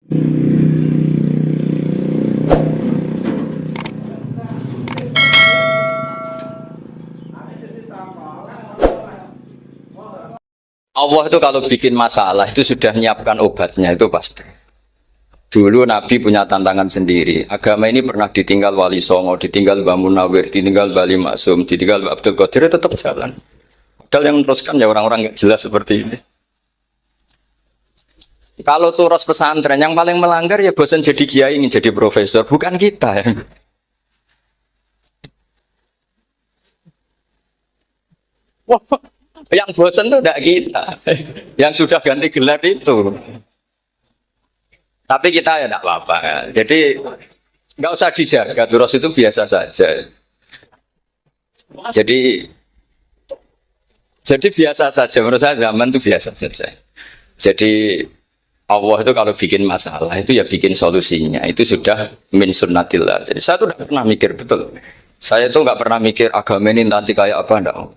Allah itu kalau bikin masalah itu sudah menyiapkan obatnya, itu pasti. Dulu Nabi punya tantangan sendiri. Agama ini pernah ditinggal Wali Songo, ditinggal Mbah Munawir, ditinggal Bali Maksum, ditinggal Mbah Abdul Qadir, tetap jalan. Padahal yang meneruskan ya orang-orang nggak jelas seperti ini. Kalau turus pesantren yang paling melanggar ya bosan jadi kiai ingin jadi profesor, bukan kita. Wah, yang bosan tuh tidak kita, yang sudah ganti gelar itu. Tapi kita ya tidak apa-apa. Jadi nggak usah dijaga, turus itu biasa saja. Jadi biasa saja, menurut saya zaman itu biasa saja. Jadi Allah itu kalau bikin masalah itu ya bikin solusinya. Itu sudah min sunnatillah. Jadi saya tuh tidak pernah mikir betul. Saya tuh nggak pernah mikir agama ini nanti kayak apa, enggak.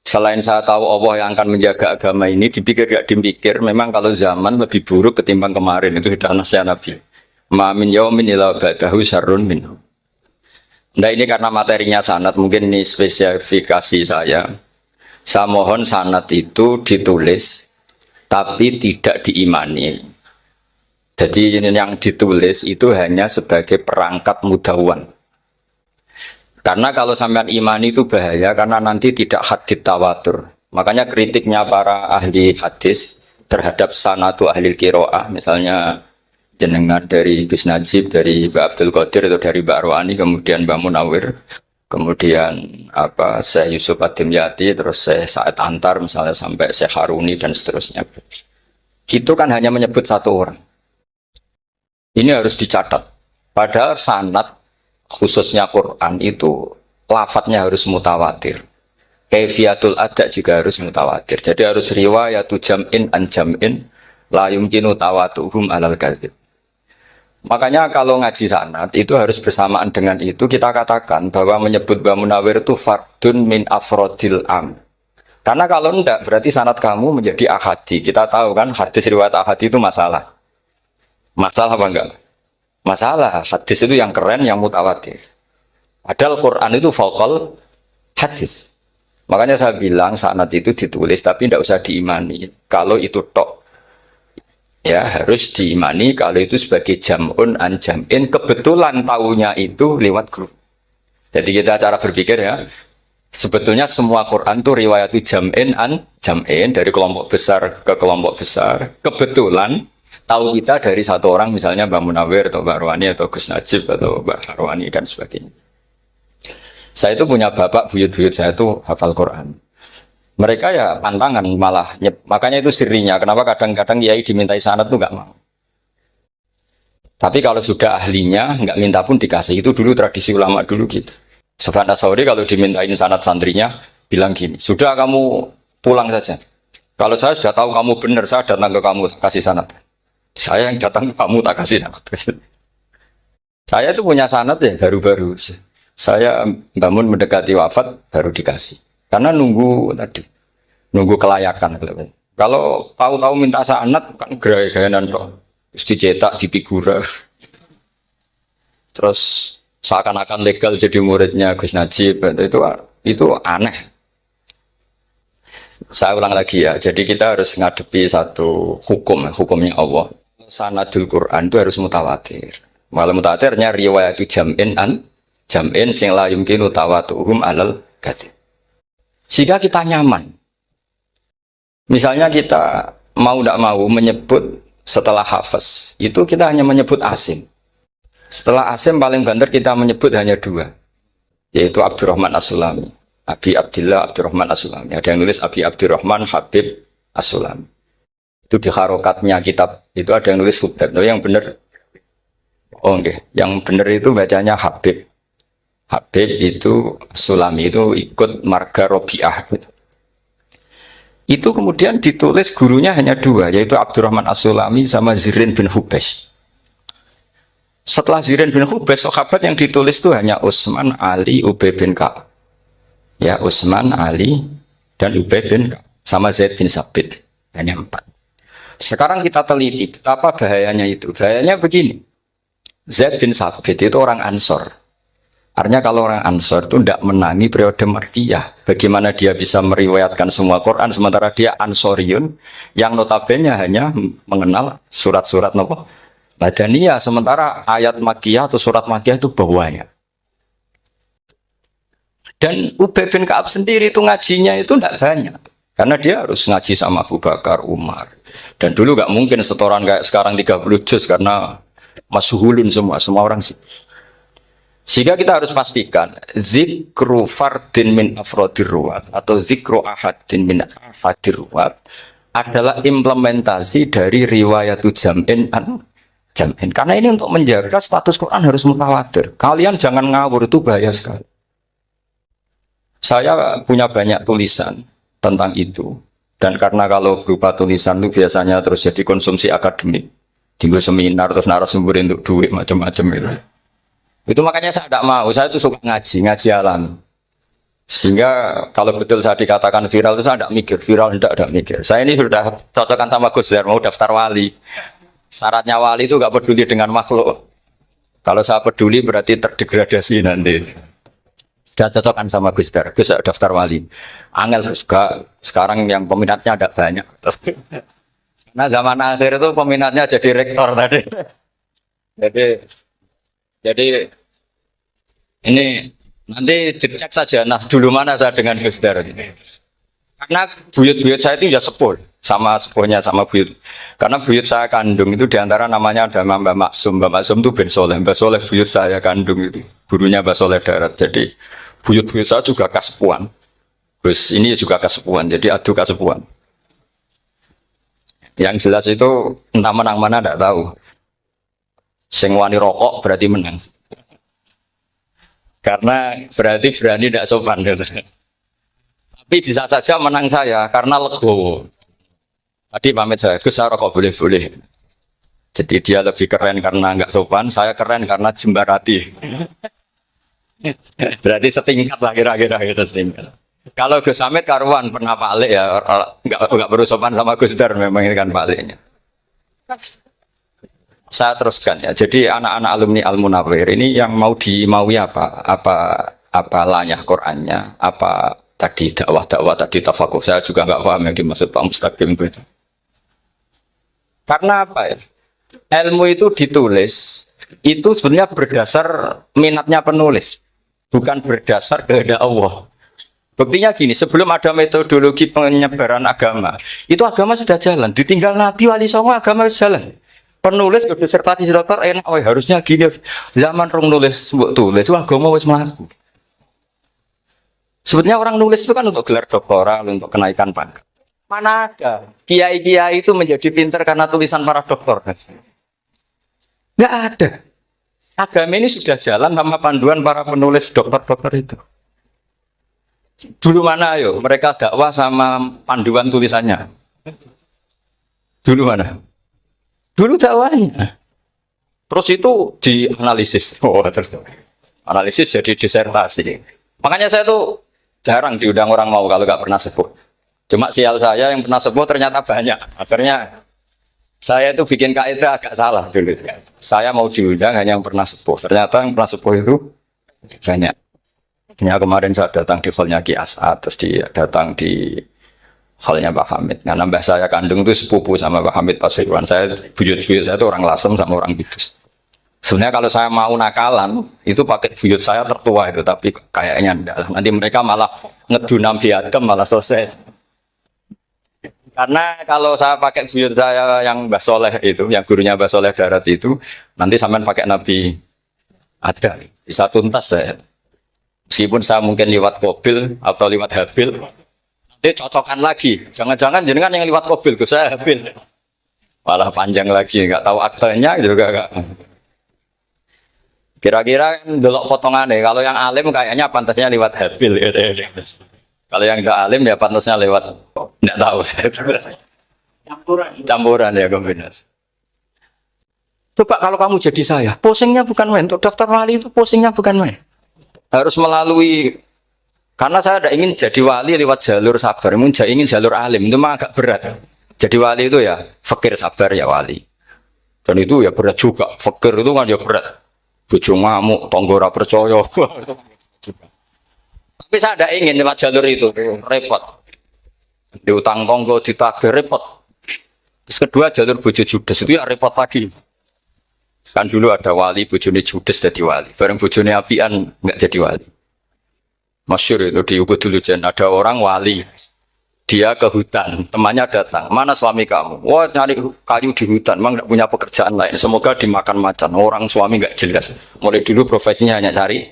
Selain saya tahu Allah yang akan menjaga agama ini, dipikir gak dipikir, memang kalau zaman lebih buruk ketimbang kemarin, itu sudah nasihat Nabi. Ma min yaumin illa ba'dahu syarrun minhu. Nah ini karena materinya sanad, mungkin ini spesifikasi saya. Saya mohon sanad itu ditulis, tapi tidak diimani. Jadi yang ditulis itu hanya sebagai perangkat mudawwan. Karena kalau sampean imani itu bahaya, karena nanti tidak hadits tawatur. Makanya kritiknya para ahli hadis terhadap sanadu ahli qiraah, misalnya jenengan dari Gus Najib, dari Mbak Abdul Qadir atau dari Mbak Arwani, kemudian Mbak Munawir, kemudian Syekh Yusuf Ad-Dimyati, terus Syekh Sa'id Antar, misalnya sampai Syekh Haruni dan seterusnya. Itu kan hanya menyebut satu orang. Ini harus dicatat. Padahal sanad khususnya Quran itu lafadznya harus mutawatir. Kaifiyatul ada juga harus mutawatir. Jadi harus riwayatu jam'in an jam'in la yumkinu tawatuhum alal kadzib. Makanya kalau ngaji sanad itu harus bersamaan dengan itu kita katakan bahwa menyebut Mbah Munawir itu fardun min afrodil am. Karena kalau enggak berarti sanad kamu menjadi ahadi. Kita tahu kan hadis riwayat ahadi itu masalah. Masalah apa enggak? Masalah, hadis itu yang keren, yang mutawatir. Padahal Quran itu fauqal hadis. Makanya saya bilang sanad itu ditulis, tapi tidak usah diimani. Kalau itu tok, ya harus diimani. Kalau itu sebagai jam'un an jam'in, kebetulan tahunya itu lewat guru. Jadi kita cara berpikir ya, sebetulnya semua Quran itu riwayat jam'in an jam'in, dari kelompok besar ke kelompok besar. Kebetulan tahu kita dari satu orang, misalnya Mbak Munawir atau Mbak Arwani atau Gus Najib atau Mbak Arwani dan sebagainya. Saya itu punya bapak, buyut-buyut saya itu hafal Quran. Mereka ya pantangan malah, makanya itu sirinya. Kenapa kadang-kadang kiai dimintai sanad tuh nggak mau. Tapi kalau sudah ahlinya nggak minta pun dikasih. Itu dulu tradisi ulama dulu gitu. Sufyan Ats-Tsauri kalau dimintain sanad santrinya bilang gini, sudah kamu pulang saja. Kalau saya sudah tahu kamu benar, saya datang ke kamu kasih sanad. Saya yang datang ke kamu tak kasih sanad. Saya itu punya sanad ya baru-baru. Saya bangun mendekati wafat baru dikasih. Karena nunggu tadi, nunggu kelayakan. Kalau tahu-tahu minta sanad kan gaya-gayanan kok. Terus dicetak di figura. Terus seakan-akan legal jadi muridnya Gus Najib. Itu aneh. Saya ulang lagi ya. Jadi kita harus ngadepi satu hukumnya Allah. Sanadul Quran itu harus mutawatir. Malah mutawatirnya riwayat jam'in an jam'in sing la yumkinu tawatuhum alal kadzib. Jika kita nyaman, misalnya kita mau tidak mau menyebut setelah hafaz, itu kita hanya menyebut asim. Setelah asim paling banter kita menyebut hanya dua, yaitu Abdurrahman As-Sulami, Abi Abdillah Abdurrahman As-Sulami. Ada yang nulis Abi Abdurrahman Habib As-Sulami. Itu di harokatnya kitab itu ada yang nulis Hubab. Nah, yang benar, yang benar itu bacanya Habib. Habib itu Sulami itu ikut marga Robiah. Itu kemudian ditulis gurunya hanya dua, yaitu Abdurrahman As-Sulami sama Zirin bin Hubesh. Setelah Zirin bin Hubesh, sahabat yang ditulis itu hanya Utsman, Ali, Ubay bin Ka'ab. Ya, Utsman, Ali, dan Ubay bin Ka'ab sama Zaid bin Sabit. Hanya 4. Sekarang kita teliti betapa bahayanya itu. Bahayanya begini. Zaid bin Sabit itu orang Ansor. Artinya kalau orang Ansor itu tidak menangi periode Makkiyah. Bagaimana dia bisa meriwayatkan semua Quran sementara dia Ansoriun yang notabene hanya mengenal surat-surat Madaniyah, sementara ayat Makkiyah atau surat Makkiyah itu bawahnya. Dan Ubay bin Ka'ab sendiri itu ngajinya itu tidak banyak. Karena dia harus ngaji sama Abu Bakar, Umar. Dan dulu nggak mungkin setoran kayak sekarang 30 juz karena masyhulun semua orang sih. Sehingga kita harus pastikan zikru fardin min afrodir ruwat atau zikru ahadin min afadir ruwat adalah implementasi dari riwayatu jam'in jam'in. Karena ini untuk menjaga status Quran harus mutawatir. Kalian jangan ngawur, itu bahaya sekali. Saya punya banyak tulisan tentang itu. Dan karena kalau berupa tulisan itu biasanya terus jadi konsumsi akademik. Tinggal seminar, terus narasumber untuk duit, macam-macam itu. Itu makanya saya tidak mau, saya itu suka ngaji alam. Sehingga kalau betul saya dikatakan viral itu saya tidak mikir, viral tidak mikir. Saya ini sudah cocokkan sama Gus Dur, mau daftar wali. Syaratnya wali itu nggak peduli dengan makhluk. Kalau saya peduli berarti terdegradasi nanti. Sudah cocokkan sama Gus Dur, Gus daftar wali. Angel juga sekarang yang peminatnya ada banyak. Nah zaman akhir itu peminatnya jadi rektor tadi. Jadi ini nanti dicek saja. Nah dulu mana saya dengan Gus Dur. Karena buyut-buyut saya itu ya sepuh sama sepuhnya sama buyut. Karena buyut saya kandung itu diantara namanya ada Mbak Maksum. Mbak Maksum itu bin Soleh. Mbak Soleh buyut saya kandung itu. Gurunya Mbak Soleh Darat. Jadi buyut-buyut saya juga kasepuan. Terus ini juga kasepuan. Jadi adu kasepuan. Yang jelas itu entah menang mana tidak tahu. Sing wani rokok berarti menang. Karena berarti berani tidak sopan. Tapi bisa saja menang saya karena legowo. Tadi pamit saya, Gus saya rokok boleh-boleh. Jadi dia lebih keren karena nggak sopan, saya keren karena jembarati. Berarti setingkat lah kira-kira gitu setingkat. Kalau Gus Hamid karuan pernah palik ya, nggak perlu sopan sama Gus Dur memang ini kan paliknya. Saya teruskan ya. Jadi anak-anak alumni Al-Munawwir ini yang mau dimaui apa lanyah Qur'annya, apa tadi dakwah tadi tafakuh. Saya juga nggak paham yang dimaksud Pak Mustaqim itu. Karena apa ya? Ilmu itu ditulis itu sebenarnya berdasar minatnya penulis, bukan berdasar kehendak Allah. Buktinya gini, sebelum ada metodologi penyebaran agama, itu agama sudah jalan. Ditinggal Nabi Wali Songo agama sudah jalan. Penulis disertasi dokter enak, harusnya gini. Zaman rong nulis tulis, agama wis mlaku. Sebetulnya orang nulis itu kan untuk gelar doktoral, untuk kenaikan pangkat. Mana ada kiai-kiai itu menjadi pintar karena tulisan para doktor? Nggak ada. Agama ini sudah jalan sama panduan para penulis dokter-dokter itu. Dulu mana ayo mereka dakwah sama panduan tulisannya? Dulu mana? Dulu dakwahnya. Terus itu dianalisis. Terus analisis jadi disertasi. Makanya saya tuh jarang diundang orang mau kalau nggak pernah sepuh. Cuma sial saya yang pernah sepuh ternyata banyak. Akhirnya saya itu bikin kaidah agak salah dulu. Saya mau diundang hanya yang pernah sepuh. Ternyata yang pernah sepuh itu banyak. Ya, kemarin saya datang di hallnya Ki As'ad, terus datang di hallnya Pak Hamid. Nah, nambah saya kandung itu sepupu sama Pak Hamid Pasuruan. Saya buyut-buyut saya itu orang Lasem sama orang Kudus. Sebenarnya kalau saya mau nakalan, itu pakai buyut saya tertua itu, tapi kayaknya enggak. Nanti mereka malah ngedunam di Adam, malah selesai. Karena kalau saya pakai buyut saya yang Mbah Soleh itu, yang gurunya Mbah Soleh Darat itu, nanti sampean pakai Nabi ada, bisa tuntas saya. Meskipun saya mungkin lewat Qabil atau lewat Habil, nanti cocokkan lagi. Jangan-jangan jenengan yang lewat Qabil, saya Habil. Malah panjang lagi, nggak tahu aktenya juga nggak. Kira-kira delok potongannya. Kalau yang alim kayaknya pantasnya lewat Habil. Gitu. Kalau yang nggak alim ya pantasnya lewat nggak tahu. Campuran ya kombinasi. Coba kalau kamu jadi saya, pusingnya bukan main. Untuk daftar wali itu pusingnya bukan main. Harus melalui, karena saya tidak ingin jadi wali lewat jalur sabar, ingin jalur alim, itu mah agak berat. Jadi wali itu ya fakir sabar ya wali. Dan itu ya berat juga. Fakir itu kan ya berat. Bojo ngamuk, tangga ora percaya. Tapi saya tidak ingin lewat jalur itu, repot. Diutang tangga ditagih repot. Terus kedua jalur bojo judes itu ya repot lagi. Kan dulu ada wali bojone judes jadi wali. Bareng bojone apian nggak jadi wali. Masyhur itu di Ubud dulu ada orang wali. Dia ke hutan, temannya datang. Mana suami kamu? Wah, nyari kayu di hutan. Memang nggak punya pekerjaan lain. Semoga dimakan macan. Orang suami nggak jelas. Mulai dulu profesinya hanya cari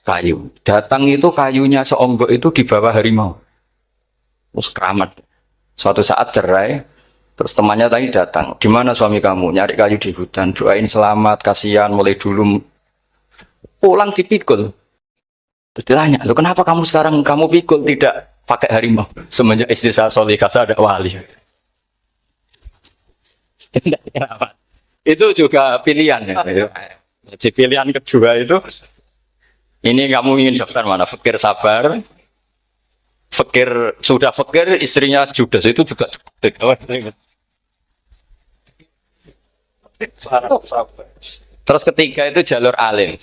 kayu. Datang itu kayunya seonggok itu di bawah harimau. Terus keramat. Suatu saat cerai. Terus temannya tadi datang. Di mana suami kamu? Nyari kayu di hutan. Doain selamat, kasihan. Mulai dulu pulang dipikul. Terus ditanya, lo kenapa kamu sekarang kamu pikul tidak pakai harimau? Semenjak istri saya solihah, saya ada wali. Itu juga pilihan ya. Jadi pilihan kedua itu, ini kamu ingin daftar mana? Fakir sabar, fakir sudah fakir, istrinya judes itu juga Terus ketiga itu jalur alim.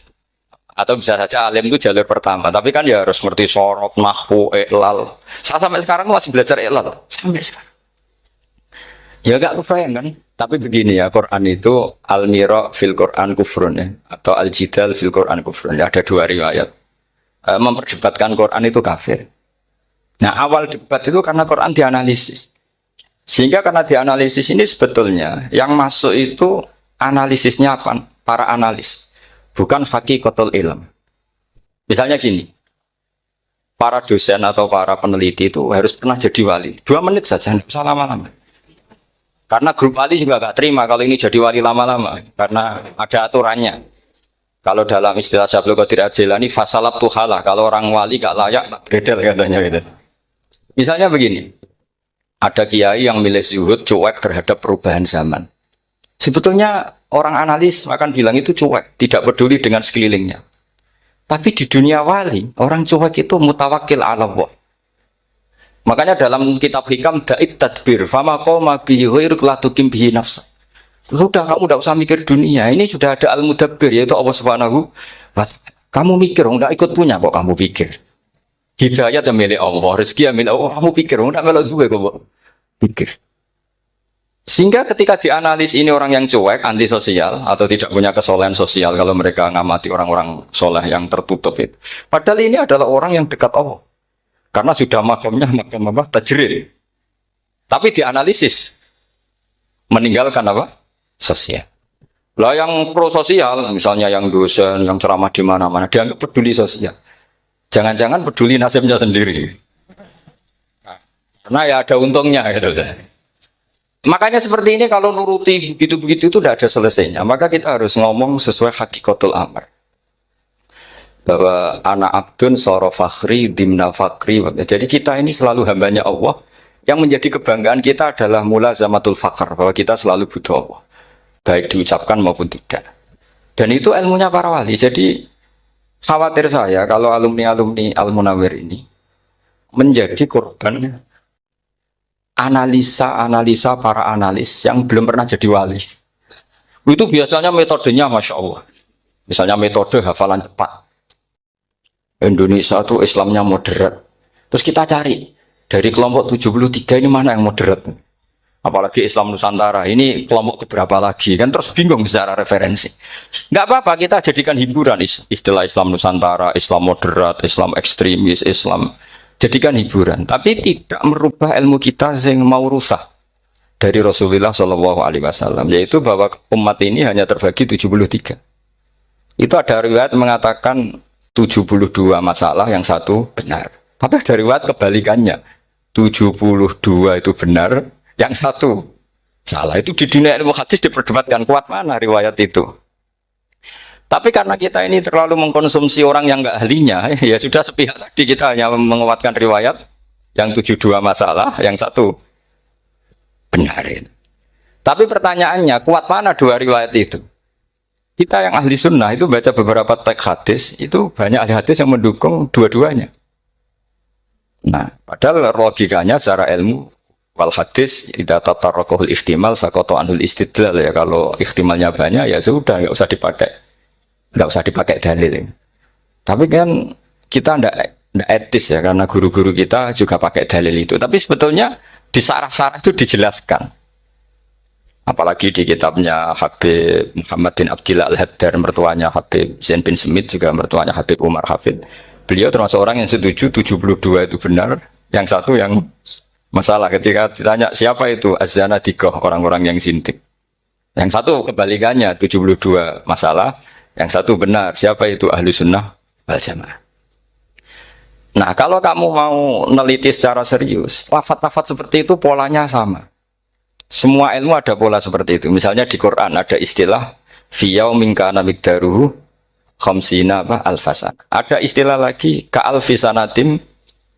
Atau bisa saja alim itu jalur pertama. Tapi kan ya harus ngerti sorot, nahwu, iklal. Saya sampai sekarang masih belajar iklal. Sampai sekarang. Ya gak kebayang kan. Tapi begini ya, Quran itu al-mira fil Quran kufrun ya. Atau al-jidal fil Quran kufrun ya. Ada dua riwayat. Memperdebatkan Quran itu kafir. Nah awal debat itu karena Quran dianalisis. Sehingga karena dianalisis ini sebetulnya yang masuk itu analisisnya apa? Para analis. Bukan hakikatul ilm. Misalnya gini, para dosen atau para peneliti itu harus pernah jadi wali. 2 menit saja, tidak usah lama-lama. Karena grup wali juga gak terima kalau ini jadi wali lama-lama. Karena ada aturannya. Kalau dalam istilah Syaikhul Qadir Al-Jilani, fasalab tuhalah. Kalau orang wali gak layak, gredel katanya gitu. Misalnya begini, ada kiai yang milih zuhud, cuek terhadap perubahan zaman. Sebetulnya orang analis akan bilang itu cuek, tidak peduli dengan sekelilingnya. Tapi di dunia wali, orang cuek itu mutawakkil ala Allah. Makanya dalam kitab hikam da'it tadbir, fama qoma bihi ghairuk la tuqim bihi nafsa. Sudah kamu tidak usah mikir dunia, ini sudah ada al-mudabbir yaitu Allah Subhanahu wa ta'ala. Kamu mikir, enggak ikut punya kok kamu pikir. Hidayat yang milik Allah, rezeki yang milik Allah, kamu pikir, enggak melok gue kok pikir. Sehingga ketika dianalisis ini orang yang cuek, antisosial, atau tidak punya kesolehan sosial kalau mereka ngamati orang-orang soleh yang tertutup itu. Padahal ini adalah orang yang dekat Allah. Karena sudah makamnya makam apa? Tajrid. Tapi dianalisis. Meninggalkan apa? Sosial. Lah yang pro sosial, misalnya yang dosen, yang ceramah di mana-mana, dianggap peduli sosial. Jangan-jangan peduli nasibnya sendiri. Karena ya ada untungnya gitu. Makanya seperti ini kalau nuruti begitu-begitu itu tidak ada selesainya. Maka kita harus ngomong sesuai hakikatul amr. Bahwa anak abdun soro fakhri dimna fakri. Jadi kita ini selalu hambanya Allah. Yang menjadi kebanggaan kita adalah mulazamatul fakr. Bahwa kita selalu butuh Allah. Baik diucapkan maupun tidak. Dan itu ilmunya para wali. Jadi khawatir saya kalau alumni-alumni Al-Munawwir ini menjadi korban analisa para analis yang belum pernah jadi wali. Itu biasanya metodenya Masya Allah. Misalnya metode hafalan cepat. Indonesia itu Islamnya moderat. Terus kita cari dari kelompok 73 ini mana yang moderat. Apalagi Islam Nusantara, ini kelompok keberapa lagi. Kan terus bingung secara referensi. Nggak apa-apa kita jadikan hiburan istilah Islam Nusantara, Islam moderat, Islam ekstremis, Islam. Jadikan hiburan, tapi tidak merubah ilmu kita yang mau rusak dari Rasulullah Shallallahu Alaihi Wasallam, yaitu bahwa umat ini hanya terbagi 73. Itu ada riwayat mengatakan 72 masalah, yang satu benar. Tapi ada riwayat kebalikannya, 72 itu benar, yang satu salah. Itu di dunia ilmu hadis diperdebatkan kuat mana riwayat itu. Tapi karena kita ini terlalu mengkonsumsi orang yang nggak ahlinya, ya sudah sepihak tadi kita hanya menguatkan riwayat yang 72 masalah, yang satu benar. Tapi pertanyaannya, kuat mana dua riwayat itu? Kita yang ahli sunnah itu baca beberapa teks hadis, itu banyak ahli hadis yang mendukung dua-duanya. Nah, padahal logikanya secara ilmu Wal hadis idza tatarraqahul ihtimal saqata anhul istidlal ya, kalau ihtimalnya banyak ya sudah nggak usah dipakai dalil. Tapi kan kita ndak etis ya, karena guru-guru kita juga pakai dalil itu. Tapi sebetulnya di sarah-sarah itu dijelaskan. Apalagi di kitabnya Habib Muhammad bin Abdillah Al-Haddar, mertuanya Habib Zain bin Smith, juga mertuanya Habib Umar Hafid. Beliau termasuk orang yang setuju 72 itu benar, yang satu yang masalah. Ketika ditanya siapa itu Az-Zanadiqah, orang-orang yang sintik. Yang satu kebalikannya, 72 masalah, yang satu benar. Siapa itu? Ahlu Sunnah wal Jamaah. Nah, kalau kamu mau neliti secara serius, lafaz-lafaz seperti itu polanya sama. Semua ilmu ada pola seperti itu. Misalnya di Quran ada istilah fiyau minkana mikdaruhu khamsina alfasan. Ada istilah lagi ka'alfisanatim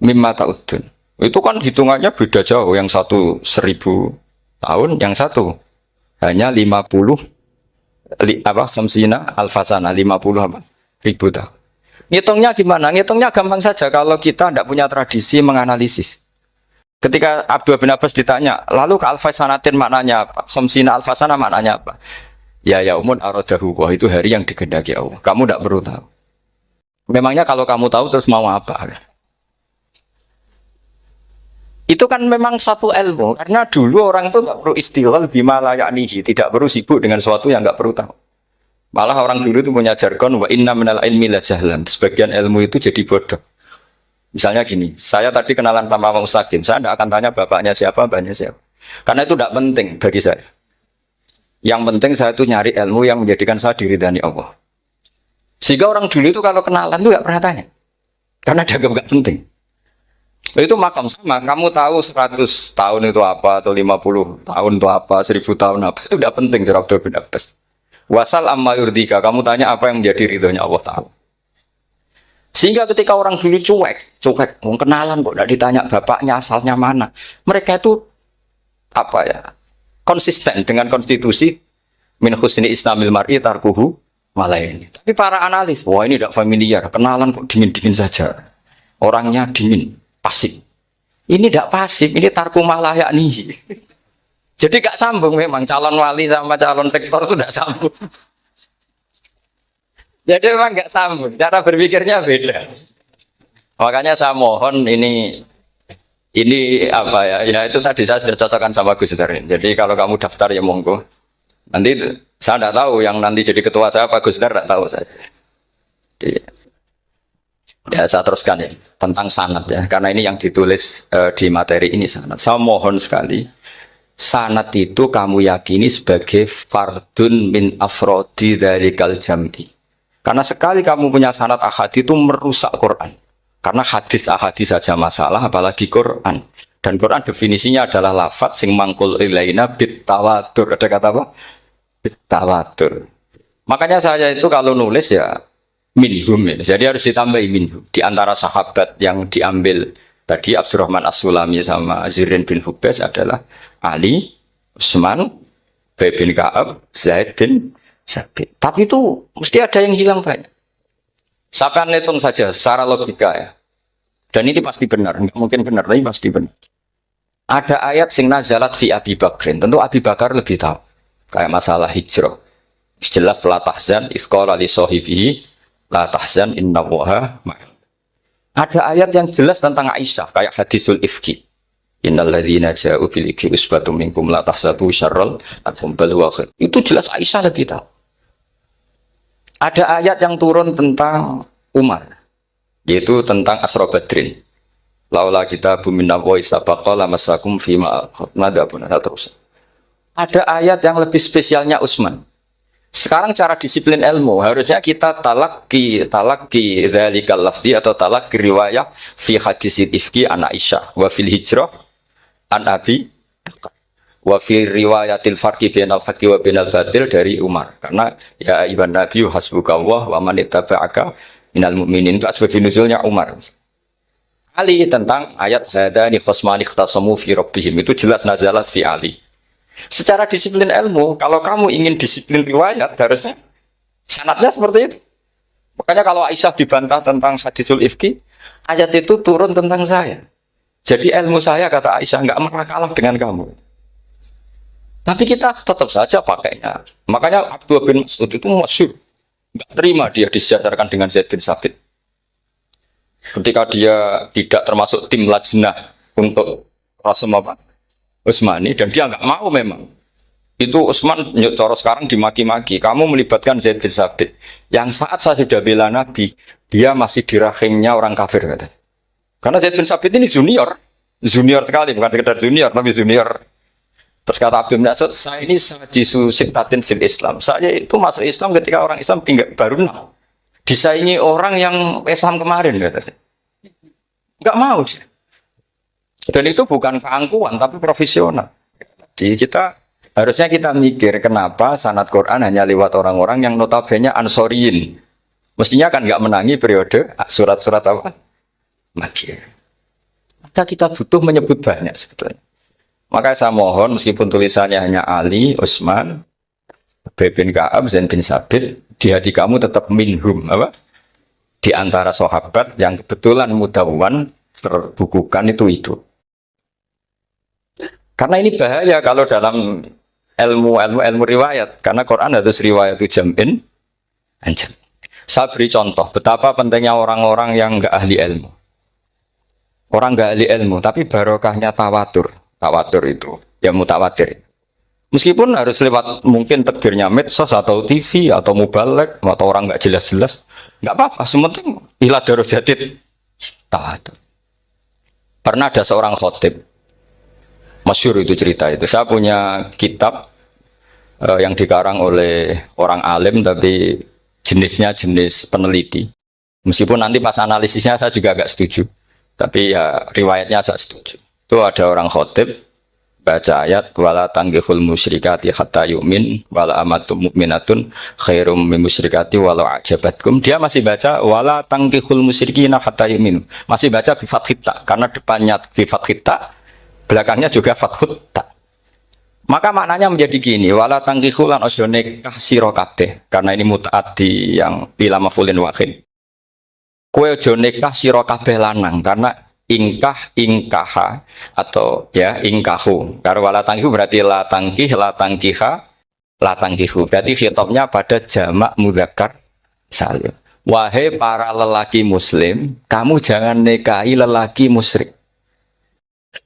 mimma ta'udun. Itu kan hitungannya beda jauh. Yang satu 1000 tahun, yang satu hanya 50 khamsina alfasana, 50 ribu tahun. Ngitungnya gimana? Ngitungnya gampang saja kalau kita tidak punya tradisi menganalisis. Ketika Abdul bin Abbas ditanya, lalu al-fasanatin maknanya apa? Khamsina al-fasana maknanya apa? Ya yaumun aradahu, wah itu hari yang dikehendaki Allah. Kamu tidak perlu tahu. Memangnya kalau kamu tahu terus mau apa? Itu kan memang satu ilmu. Karena dulu orang itu tidak perlu istighal bima la ya'nihi, tidak perlu sibuk dengan sesuatu yang tidak perlu tahu. Malah orang dulu itu punya jargon wa inna minal ilmi la jahlan. Sebagian ilmu itu jadi bodoh. Misalnya gini, saya tadi kenalan sama Pak Mustaqim, saya tidak akan tanya bapaknya siapa, mbaknya siapa. Karena itu tidak penting bagi saya. Yang penting saya itu nyari ilmu yang menjadikan saya diridani Allah. Sehingga orang dulu itu kalau kenalan itu tidak pernah tanya. Karena dianggap nggak penting. Itu makam sama, kamu tahu 100 tahun itu apa, atau 50 tahun itu apa, 1000 tahun apa, itu tidak penting, Jawab Abdul bin Abbas. Wasal amma yurdika, kamu tanya apa yang menjadi ridhonya Allah Ta'ala. Sehingga ketika orang dulu cuek, mau kenalan kok tidak ditanya bapaknya asalnya mana. Mereka itu konsisten dengan konstitusi min husni islamil mar'i tarkuhu malaini. Tapi para analis, wah ini tidak familiar, kenalan kok dingin-dingin saja. Orangnya dingin, pasif. Ini tidak pasif, ini tarku malah yakni. Jadi gak sambung memang calon wali sama calon rektor itu tidak sambung. Jadi memang nggak sambung, cara berpikirnya beda. Makanya saya mohon ini ya itu tadi saya sudah cocokkan sama Gus Darin. Jadi kalau kamu daftar ya monggo. Nanti saya tidak tahu yang nanti jadi ketua saya Pak Gus Dar, tidak tahu saya. Jadi, ya saya teruskan ya tentang sanad ya, karena ini yang ditulis di materi ini sanad. Saya mohon sekali, sanad itu kamu yakini sebagai fardun min afrodi dzalikal jam'i. Karena sekali kamu punya sanad ahad itu merusak Quran. Karena hadis saja masalah, apalagi Quran. Dan Quran definisinya adalah lafadz sing mangkul ilaina bit tawatur. Ada kata apa? Bit tawatur. Makanya saya itu kalau nulis ya minhum ya. Jadi harus ditambahi minhum. Di antara sahabat yang diambil tadi Abdurrahman As-Sulami sama Zirin bin Hubes adalah Ali, Utsman, Ubay bin Ka'ab, Zaid bin Sabit. Tapi itu mesti ada yang hilang banyak. Sampai hitung saja secara logika ya. Dan ini pasti benar, nggak mungkin benar, tapi pasti benar. Ada ayat sing nazalat fi Abi Bakrin. Tentu Abi Bakar lebih tahu. Kayak masalah hijrah. Jelas la tahzan isqala li sahibihi la tahzan innallaha ma'ana. Ada ayat yang jelas tentang Aisyah kayak hadisul ifki. Innal ladzina ja'u bil ifki usbatun minkum la tahsabu syarral lakum bal huwa khair. Itu jelas Aisyah lebih tahu. Ada ayat yang turun tentang Umar, yaitu tentang Asra Badrin. Laula kita bumina wa isabaqa lamasakum fima madabun terus. Ada ayat yang lebih spesialnya Utsman. Sekarang cara disiplin ilmu harusnya kita talaqi dzalikal lafzi atau talaqi riwayah fi hadisil ifki an Aisyah wa fil hijrah an Abi wa fi riwayatil farqi bainal haqqi wa bainal batil dari Umar. Karena ya ibn Nabi hasbukallah wa man ittaba'aka minal mu'minin, itu asbab nuzulnya Umar. Ali tentang ayat hadani khasmani ikhtasamu fi rabbihim, itu jelas nazalat fi Ali. Secara disiplin ilmu, kalau kamu ingin disiplin riwayat harusnya sanadnya seperti itu. Makanya kalau Aisyah dibantah tentang hadisul ifki, ayat itu turun tentang saya. Jadi ilmu saya kata Aisyah nggak pernah kalah dengan kamu. Tapi kita tetap saja pakainya. Makanya Abdullah bin Mas'ud itu masyhur nggak terima dia disejajarkan dengan Zaid bin Sabit. Ketika dia tidak termasuk tim lajnah untuk Rasul Utsmani dan dia nggak mau memang. Itu Utsman coro sekarang dimaki-maki. Kamu melibatkan Zaid bin Sabit. Yang saat saya sudah bela Nabi, dia masih di rahimnya orang kafir kata. Karena Zaid bin Sabit ini junior sekali, bukan sekedar junior, tapi junior. Terus kata Abdul Mas'ud, saya ini sajisu sittatin fil Islam. Saya itu masuk Islam ketika orang Islam tinggal baru 6. Disaingi orang yang Islam kemarin kata. Nggak mau dia. Dan itu bukan keangkuhan, tapi profesional. Jadi harusnya kita mikir kenapa sanad Quran hanya lewat orang-orang yang notabene Ansoriyin. Mestinya kan nggak menangi periode surat-surat apa? Makkiyah. Maka kita butuh menyebut banyak sebetulnya. Maka saya mohon meskipun tulisannya hanya Ali, Utsman, Ubay bin Ka'ab, Zaid bin Sabit, di hati kamu tetap minhum apa? Di antara sahabat yang kebetulan mudawwan terbukukan itu. Karena ini bahaya kalau dalam ilmu riwayat, karena Quran harus riwayat itu jam'in anjam. Saya beri contoh betapa pentingnya orang-orang yang enggak ahli ilmu. Orang enggak ahli ilmu, tapi barokahnya tawatur itu ya mutawatir. Meskipun harus lewat mungkin takbirnya medsos atau TV atau mubalek atau orang enggak jelas-jelas, enggak apa-apa. Sementing ila darajatid tawatur. Pernah ada seorang khotib, masyhur itu cerita itu. Saya punya kitab yang dikarang oleh orang alim tapi jenisnya jenis peneliti. Meskipun nanti pas analisisnya saya juga agak setuju, tapi ya riwayatnya saya setuju. Itu ada orang khotib baca ayat wala tanggihul musyrikati hatta yu'min wala amatum mu'minatun khairum min musyrikati walau ajabatkum. Dia masih baca wala tanggihul musyrikina hatta yu'minu. Masih baca bi fathita karena depannya bi fathita, belakangnya juga fathut ta. Maka maknanya menjadi gini, wala tangkihu lan ojo nikah sira kabeh. Karena ini mutaaddi yang ila mafulin wahid. Kowe ojo nikah sira kabeh lanang karena ingkaha atau ya ingkahu. Karena wala tangkihu berarti la tangkiha, la tangkihu. Berarti khitabnya pada jamak mudzakkar salim. Wahai para lelaki muslim, kamu jangan nikahi lelaki musyrik.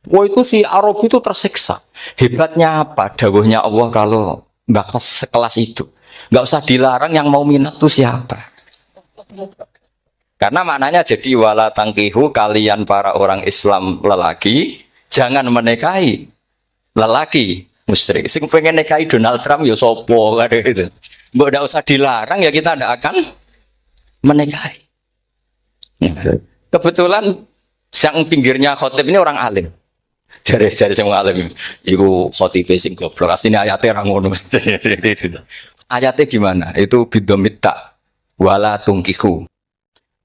Wah itu si Arab itu tersiksa. Hebatnya apa? Dawuhnya Allah kalau bakas sekelas itu. Nggak usah dilarang, yang mau minat itu siapa? Karena maknanya jadi wala tangkihu, kalian para orang Islam lelaki jangan menikahi lelaki musyrik. Sing pengen nikahi Donald Trump ya sopo kan itu. Mbok ndak usah dilarang ya kita ndak akan menikahi. Kebetulan yang pinggirnya khotib ini orang alim. Jari semua alim. Iku khotib sing goblok. Asline ayate ra ngono. Ayatnya gimana? Itu bidomita wala tungkihu.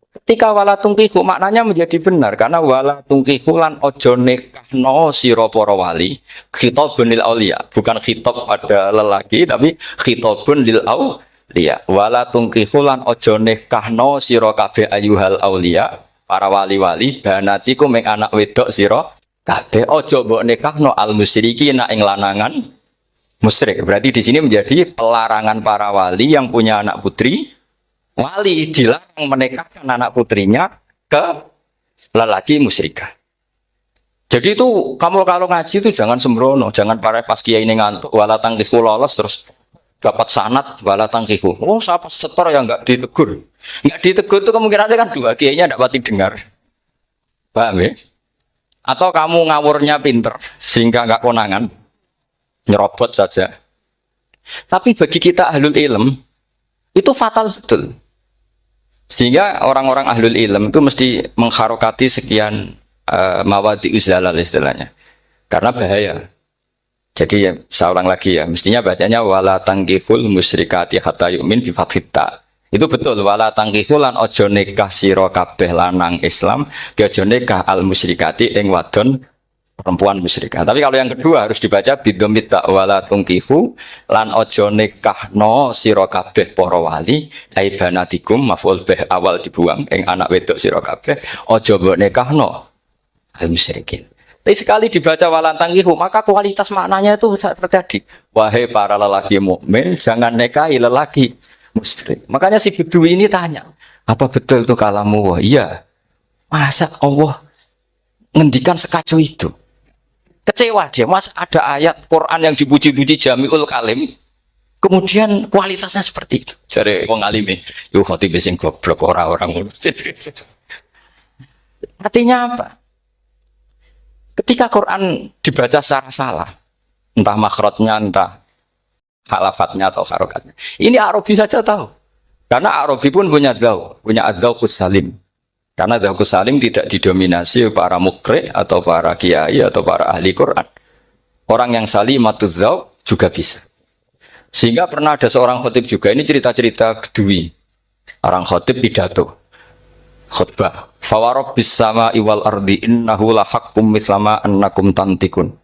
Ketika wala tungkihu maknanya menjadi benar karena wala tungkihu lan ojo nikahno sira para wali, khitabun lil auliya, bukan khitab pada lelaki tapi khitabun lil auliya. Wala tungkihu lan ojo nikahno sira kabeh ayyuhal auliya, para wali-wali banatiku mek anak wedok sira kabeh ojo mbok nikahno al musyrikina ing lanangan musyrik. Berarti di sini menjadi pelarangan para wali yang punya anak putri. Wali dilarang menikahkan anak putrinya ke lelaki musyrikah. Jadi itu kamu kalau ngaji itu jangan sembrono, jangan para pas kiai ini ngantuk wala tangkihu lolos terus dapat sanad wala tangkihu. Oh, siapa setor yang enggak ditegur. Enggak ditegur itu kemungkinannya kan dua kiainya enggak pati dengar. Paham ya? Atau kamu ngawurnya pinter sehingga enggak konangan. Nyerobot saja. Tapi bagi kita ahlul ilm itu fatal betul. Sehingga orang-orang ahlul ilm itu mesti mengharokati sekian mawadi uzalal istilahnya. Karena bahaya. Jadi ya, saya ulang lagi ya, mestinya bacanya wala tangkihul musyrikati hatta yu'min bi fathita. Itu betul wala tangkihul lan ojo nikah sira kabeh lanang Islam, ojo nikah al musyrikati ing wadon perempuan musyrikah. Tapi kalau yang kedua harus dibaca bidomita wala tungkihu lan ojo nikahno sira kabeh para wali ai banatikum maf'ul bih awal dibuang ing anak wedok sira kabeh ojo mbok nikahno al-musyrikin. Tapi sekali dibaca walantangihu, maka kualitas maknanya itu terjadi. Wahai para lelaki mukmin, jangan nikahi lelaki musyrik. Makanya si Bedui ini tanya, apa betul itu kalamu? Wah, iya. Masa Allah ngendikan sekacau itu? Kecewa dia, mas ada ayat Quran yang dipuji-puji Jamiul Kalim, kemudian kualitasnya seperti itu. Jadi wong alime, yo khotib sing goblok orang-orang. Artinya apa? Ketika Quran dibaca secara salah, entah makhrajnya, entah halafatnya atau harokatnya, ini Arabi saja tahu. Karena Arabi pun punya adzauqus salim. Karena adzauqus salim tidak didominasi para mukri atau para kiai atau para ahli Quran. Orang yang salimatuz dzauq juga bisa. Sehingga pernah ada seorang khotib juga, ini cerita-cerita Bedui. Orang khotib pidato. Khutbah. Fawarabbis sama'i wal ardi innahu lahaqqum mislama annakum tantikun.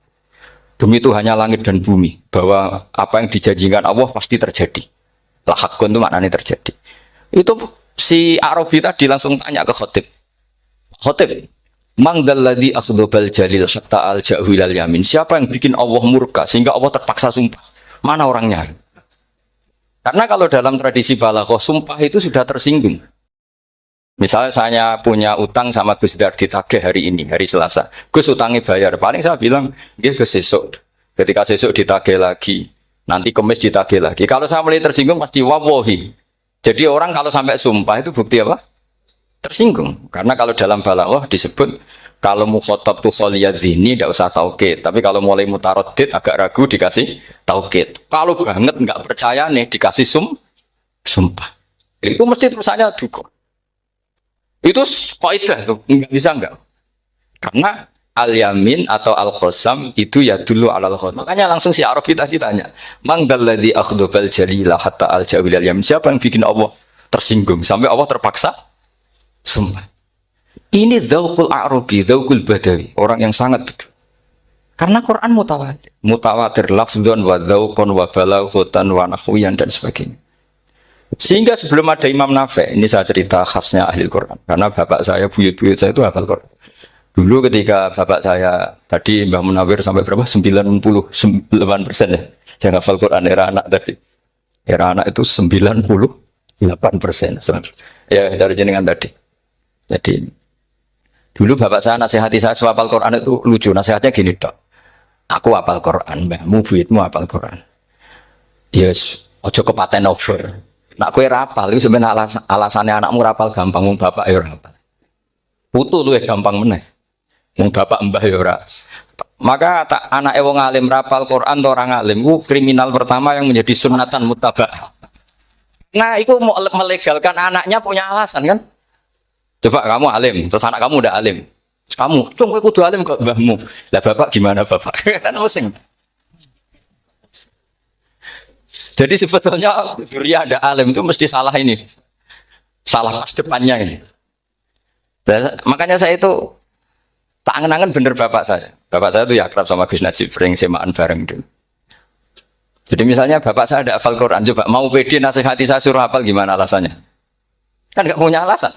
Demi Tuhannya langit dan bumi, bahwa apa yang dijanjikan Allah pasti terjadi. Lahaqqun itu maknanya terjadi. Itu si Arabi tadi langsung tanya ke khotib. Khotib, man dzalladzi akhdhabal jalil hatta al-ja'hu ilal yamin. Siapa yang bikin Allah murka sehingga Allah terpaksa sumpah? Mana orangnya? Karena kalau dalam tradisi balaghah, sumpah itu sudah tersinggung. Misalnya saya punya utang sama Gus Dar ditagih hari ini, hari Selasa. Gus utangnya bayar. Paling saya bilang, dia Gus sesuk. Ketika sesuk ditagih lagi, nanti Kamis ditagih lagi. Kalau saya mulai tersinggung pasti wawahi. Jadi orang kalau sampai sumpah itu bukti apa? Tersinggung. Karena kalau dalam balaghah disebut kalau mukhatab tu kholiyadzini tidak usah taukid. Tapi kalau mulai mutaroddid agak ragu dikasih taukid. Kalau banget nggak percaya nih dikasih sumpah. Itu mesti terusannya duga. Itu kaidah tuh, nggak bisa enggak. Karena al-yamin atau al-qasam itu ya dulu alal khot. Makanya langsung si Arabi tadi tanya, "Man dzalladzi akhdhabal jalila hatta al-jawil al-yamin?" Siapa yang bikin Allah tersinggung sampai Allah terpaksa sumpah. Ini dzauqul Arabi, dzauqul Badawi, orang yang sangat betul. Karena Quran mutawatir, mutawatir lafdzun wa dzauqun wa balaghatan wa nahwiyan dan sebagainya. Sehingga sebelum ada Imam Nafi', ini saya cerita khasnya ahli Quran. Karena bapak saya, buyut-buyut saya itu hafal Quran. Dulu ketika bapak saya, tadi Mbah Munawir sampai berapa? 99% ya. Yang hafal Quran, era anak tadi. Era anak itu 98%. Ya, dari jenengan tadi. Jadi, dulu bapak saya nasihati saya soal hafal Quran itu lucu. Nasihatnya gini, Dok. Aku hafal Quran, mbahmu, buyutmu hafal Quran. Yes, ojo kepaten over. Nak kue rapal, itu sebenarnya alasannya anakmu rapal gampang, mung bapak ya rapal. Putu lu gampang meneh, mung bapak mbah ya ora. Maka tak anak wong alim rapal Quran atau orang alim, kriminal pertama yang menjadi sunatan mutabah. Nah, itu mau melegalkan anaknya punya alasan kan? Coba kamu alim, terus anak kamu udah alim, terus kamu, cung kowe kudu alim kok mbahmu. Lah bapak gimana bapak? Kan pusing. Jadi sebetulnya duriya ada alim itu mesti salah ini. Salah pas depannya ini. Dan makanya saya itu tak angen-angen bener bapak saya. Bapak saya itu ya akrab sama Gus Najib, sering semaan bareng dulu. Jadi misalnya bapak saya ada hafal Quran, coba mau pede nasihati saya suruh hafal gimana alasannya? Kan nggak punya alasan.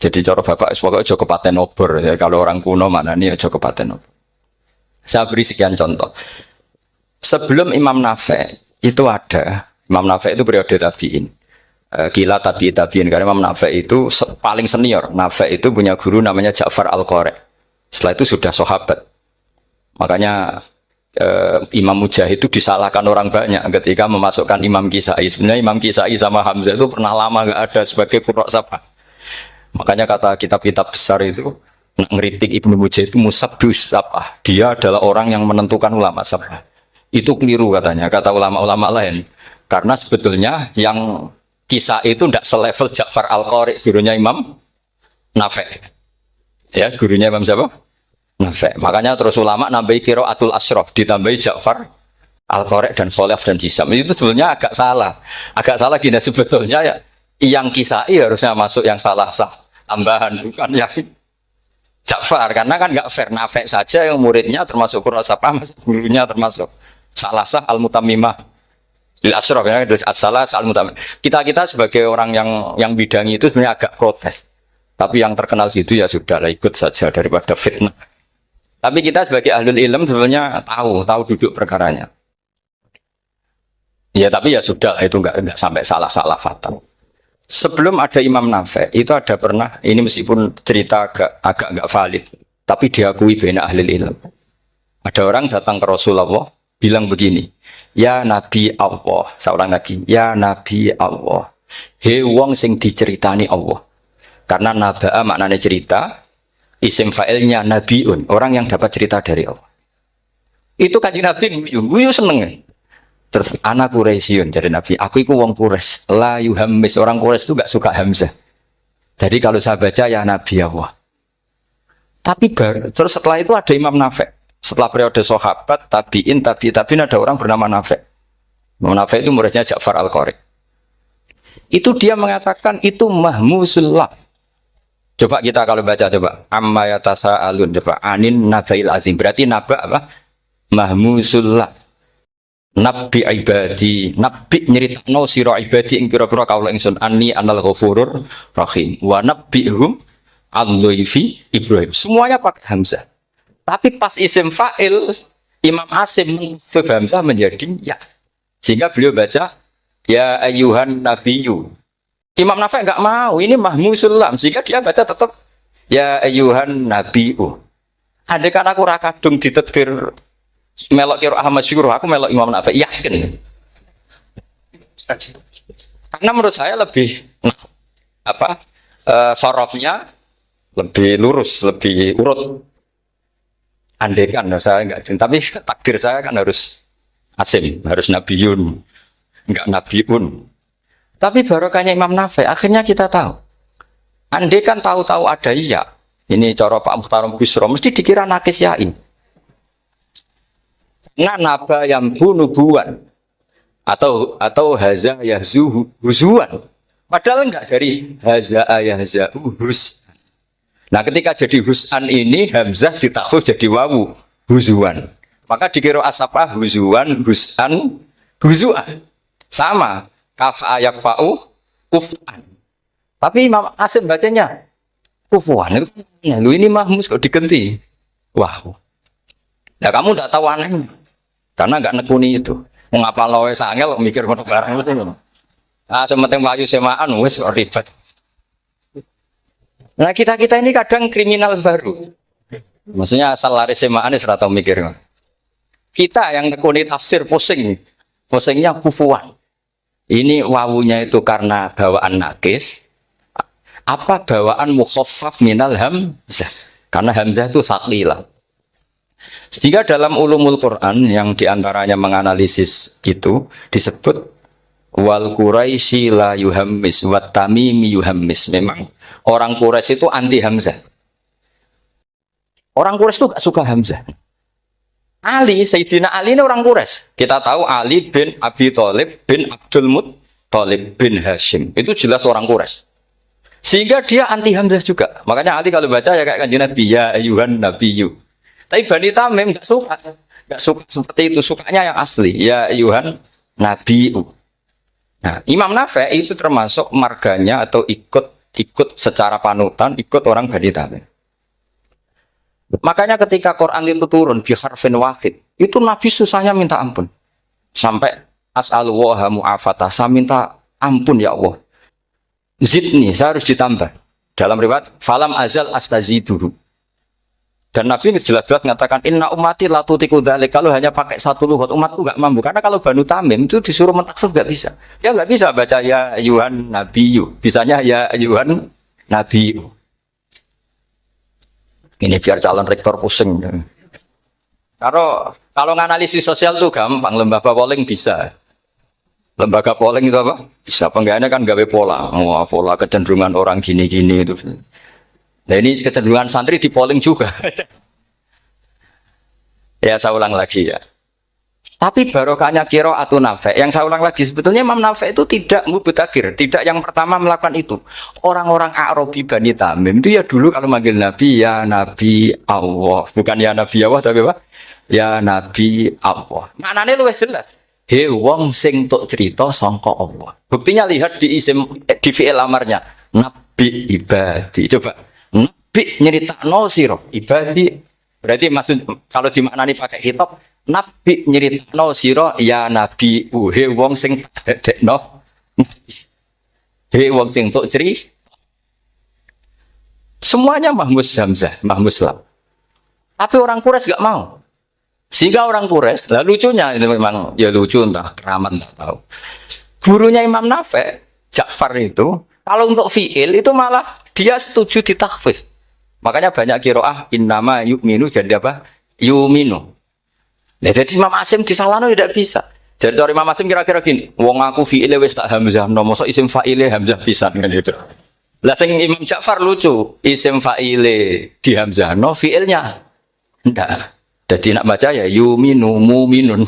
Jadi cara bapak pokoknya ojo kepaten obor ya, kalau orang kuno mana nih ojo kepaten obor. Saya beri sekian contoh. Sebelum Imam Nafi' itu ada, Imam Nafi' itu periode tabi'in. Kila tabi'in, karena Imam Nafi' itu paling senior. Nafi' itu punya guru namanya Ja'far Al-Qari. Setelah itu sudah sahabat. Makanya Imam Mujahid itu disalahkan orang banyak ketika memasukkan Imam Kisai. Sebenarnya Imam Kisai sama Hamzah itu pernah lama nggak ada sebagai qurra sab'ah. Makanya kata kitab-kitab besar itu ngeritik Ibnu Mujahid itu musabbus sab'ah. Dia adalah orang yang menentukan ulama sab'ah. Itu keliru katanya, kata ulama-ulama lain. Karena sebetulnya yang kisah itu tidak selevel Ja'far Al-Qari, gurunya Imam Nafi'. Ya, gurunya Imam siapa? Nafi'. Makanya terus ulama nambahi qiraatul asyraf, ditambahi Ja'far Al-Qari dan Khalaf dan Hisam. Itu sebetulnya agak salah. Agak salah gini, sebetulnya ya yang kisah harusnya masuk yang salah sah tambahan, bukan yang Ja'far. Karena kan nggak fair, Nafi' saja yang muridnya termasuk qurra sab'ah, gurunya termasuk salah sah al-mutammimah lil asyraf ya, salah sah al-mutammimah. Kita sebagai orang yang bidangi itu sebenarnya agak protes. Tapi yang terkenal gitu ya sudah lah, ikut saja daripada fitnah. Tapi kita sebagai ahlul ilm sebenarnya tahu duduk perkaranya. Ya tapi ya sudah, itu enggak sampai salah-salah fatal. Sebelum ada Imam Nafi, itu ada pernah, ini meskipun cerita agak enggak valid, tapi diakui bena ahlul ilm. Ada orang datang ke Rasulullah, bilang begini, ya Nabi Allah, seorang lagi, ya Nabi Allah, he wong sing diceritani Allah. Karena naba'a maknanya cerita, isim fa'ilnya nabiun, orang yang dapat cerita dari Allah. Itu kanjeng Nabi guyu seneng. Terus anak Quraisyun, jadi Nabi, aku itu wong Quraisy, la yuhammis, orang Quraisy itu gak suka hamzah. Jadi kalau saya baca ya Nabi Allah. Tapi terus setelah itu ada Imam Nafi. Setelah periode sahabat, tabiin ada orang bernama Nafi. Imam Nafi itu muridnya Ja'far Al-Qari. Itu dia mengatakan itu mahmusullah. Coba kita kalau baca coba amma yatasaalun coba anin nabail azim, berarti naba apa? Mahmusullah. Nabi ibadi, nabi nyeritakno sira ibadi ing pira-pira kaula ingsun anni anal ghafurur rahim wa nabbihum al-dhaifi Ibrahim. Semuanya pakai hamzah. Tapi pas isim fa'il Imam Asim menghafif hamzah menjadi ya. Sehingga beliau baca ya ayyuhan nabiyyu. Imam Nafi enggak mau, ini mahmusullam, sehingga dia baca tetap ya ayyuhan nabiyyu. Andai kan aku ra kadung ditetir melok kira Ahmad Syukur, aku melok Imam Nafi, yakin. Karena menurut saya lebih sorofnya lebih lurus, lebih urut. Andai kan saya enggak, tapi takdir saya kan harus Asim, harus Nabiyun, enggak Nabiun. Tapi barokahnya Imam Nafi, akhirnya kita tahu. Andai kan tahu-tahu ada iya, ini cara Pak Mukhtarom Busro, mesti dikira nakis yain. Nah, naba yang bunubuan atau haza yahzu huzuan. Padahal enggak dari haza yahza hus. Nah, ketika jadi husan ini hamzah ditakhfif jadi wawu huzuan. Maka dikira asapah huzuan, husan, huzuan. Sama. Kafa yakfa'u kuf'an. Tapi Imam Asim bacanya kufuan. Lu ini mahmus kok digenti. Wah. Ya kamu enggak tahu aneh. Karena enggak nekuni itu. Mengapa lawe sangel mikir ngono barang itu. Ah sementing wayu semaan wis ribet. Nah, kita ini kadang kriminal baru. Maksudnya asal lari semaan wis ora tau mikir. Kita yang nekuni tafsir pusing. Pusingnya kufuan. Ini wawunya itu karena bawaan nakis, apa bawaan mukhaffaf minal hamzah? Karena hamzah itu tsaqilah. Jika dalam ulumul Quran yang diantaranya menganalisis itu disebut wal Quraisy la yuhammis wat tamimi yuhammis. Memang orang Quraisy itu anti hamzah. Orang Quraisy itu gak suka hamzah. Ali, Sayyidina Ali ini orang Quraisy. Kita tahu Ali bin Abi Thalib bin Abdul Muttalib bin Hashim. Itu jelas orang Quraisy. Sehingga dia anti hamzah juga. Makanya Ali kalau baca ya kayak kanjeng Nabi, ya ayyuhan nabiyyu. Tapi Bani Tamim enggak suka. Enggak suka seperti itu, sukanya yang asli. Ya ayyuhan nabiyyu. Nah, Imam Nafi itu termasuk marganya atau ikut secara panutan, ikut orang Bani Tamim. Makanya ketika Quran itu turun bi harfin wahid, itu Nabi susahnya minta ampun. Sampai as'alullaha mu'afatah, saya minta ampun ya Allah. Zidni, saya harus ditambah. Dalam riwayat falam azal astaziduhu. Dan Nabi jelas-jelas mengatakan inna ummati la tutiku dzalik, kalau hanya pakai satu lughat umatku enggak mampu. Karena kalau Banu Tamim itu disuruh mentakhfif enggak bisa. Dia enggak bisa baca ya ayyuhan nabiyyu. Bisanya ya ayyuhan nabiyyu. Ini biar calon rektor pusing. Kalau nganalisis sosial tuh gampang, lembaga polling bisa. Lembaga polling itu apa? Bisa. Penggawaannya kan gawe pola. Oh, pola kecenderungan orang gini-gini itu. Nah ini kecenderungan santri di polling juga. Ya saya ulang lagi ya. Tapi barokahnya qiraatun Nafi. Yang saya ulang lagi, sebetulnya Imam Nafi itu tidak mubtadhir, tidak yang pertama melakukan itu. Orang-orang Arabi Bani Tamim itu ya dulu kalau manggil Nabi ya Nabi Allah, bukan ya Nabi Allah tapi apa? Ya Nabi Allah. Maknanya luwih jelas. He wong sing tok cerita sangka Allah. Buktinya lihat di isim di fi'il amarnya. nabi ibadi. Coba nabi nyeritakno sira ibadi. Berarti maksud kalau dimaknani pakai kitab, nabi nyeritakno sira ya nabi he wong sing dadekno. He wong sing tok ceri. Semuanya mahmus hamzah, mahmus lam. Tapi orang Quraisy enggak mau. Sehingga orang Quraisy, lah lucunya ini memang ya lucu entah keramat enggak tahu. Gurunya Imam Nafi' Ja'far itu kalau untuk fi'il itu malah dia setuju ditakhfif. Makanya banyak qiraah innama yu'minu jadi apa? Yu'minu. Nah, jadi Imam Asim disalahno tidak bisa. Jadi cara Imam Asim kira-kira gini, wong aku fi'ile wis tak hamzah, mosok isim fa'ile hamzah pisan kan itu. Lah sing Imam Ja'far lucu, isim fa'ile di hamzahno fi'ilnya ndak. Jadi nak baca ya yuminu muminun.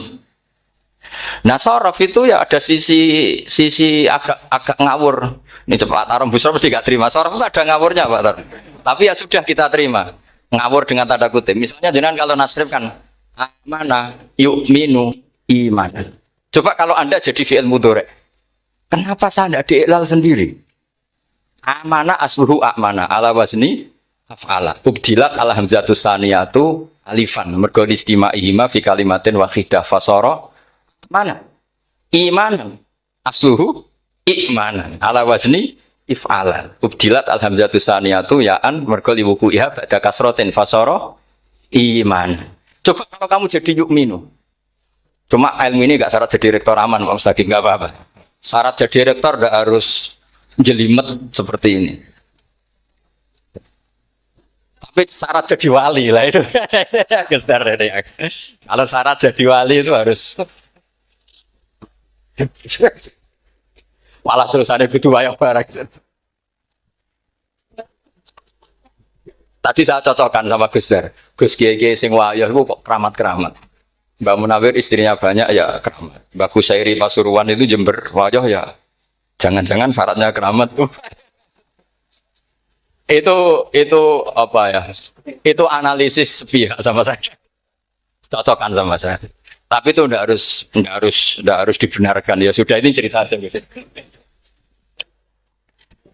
Nah sorof itu ya ada sisi agak ngawur. Ini Pak Tarom Busro mesti gak terima. Sorof itu ada ngawurnya Pak Tarom. Tapi ya sudah kita terima. Ngawur dengan tanda kutip. Misalnya jenengan kalau nasrif kan amana yu'minu imanan. Coba kalau Anda jadi fi'il mudhari'. Kenapa saya tidak diiklal sendiri? Amana asluhu amana ala wazni af'ala. Ubdilat ala hamzatus saniyatu alifan mergo istima'ihima fi kalimatin wahidah fasara mana imanan asluhu imanan ala wazni if'alan ubdilat al hamzatu saniyatu ya'an mergo liwuqu'iha ba'da kasratin fasara iman. Coba kalau kamu jadi yu'minu, cuma ilmu ini enggak syarat jadi rektor aman Pak Mustaqim, enggak apa-apa. Syarat jadi rektor enggak harus jelimet seperti ini. Tapi syarat jadi wali lah itu. Kalau syarat jadi wali itu harus malah terus ada butuh banyak barang. Tadi saya cocokkan sama Gus Dar. Gus Kiai sing wayah itu kok keramat-keramat. Mbak Munawir istrinya banyak ya keramat. Mbak Kusairi Pasuruan itu Jember wayah ya. Jangan-jangan syaratnya keramat tuh. Itu apa ya? Itu analisis sepihak sama saya. Cocokkan sama saya. Tapi itu enggak harus dibenarkan. Ya sudah ini cerita aja gitu.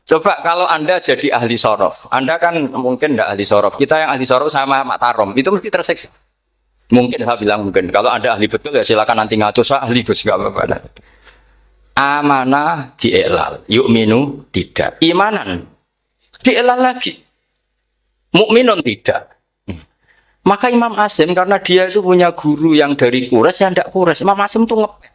Coba kalau Anda jadi ahli sorof, Anda kan mungkin enggak ahli sorof. Kita yang ahli sorof sama Mak Tarom itu mesti terseksa. Mungkin saya bilang mungkin. Kalau Anda ahli betul ya silakan nanti ngaco saya ahli Gus enggak apa-apa. Amanah di'ilal, yu'minu tidak. Imanan di'ilal lagi. Mukminun tidak. Maka Imam Asim karena dia itu punya guru yang dari Quraisy yang tidak Quraisy. Imam Asim tuh ngepet.